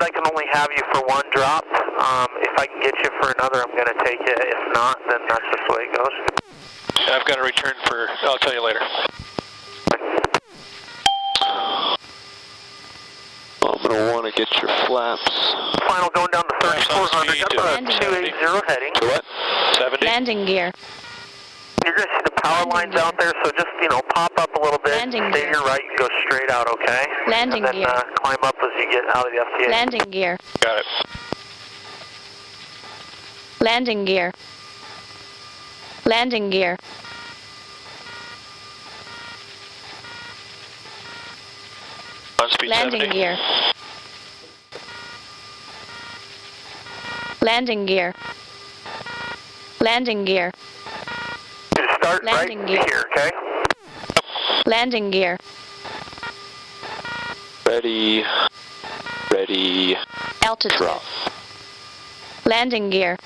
I can only have you for one drop. If I can get you for another, I'm going to take it. If not, then that's just the way it goes. I've got a return for, I'll tell you later. I'm going to want to get your flaps. Final going down to 3400, got the 280 heading. To what? 70. Landing gear. You're going to see the power lines out there, so just, you know, pop up a little bit, Landing stay gear. to your right, and go straight out, okay? Landing and then, gear. Climb up as you get out of the FTA. Landing gear. Got it. Landing gear. Landing gear. On speed Landing 70. gear. Landing gear. Landing gear. You start Landing right gear. here, okay? Landing gear. Ready. Altitude. Drop. Landing gear.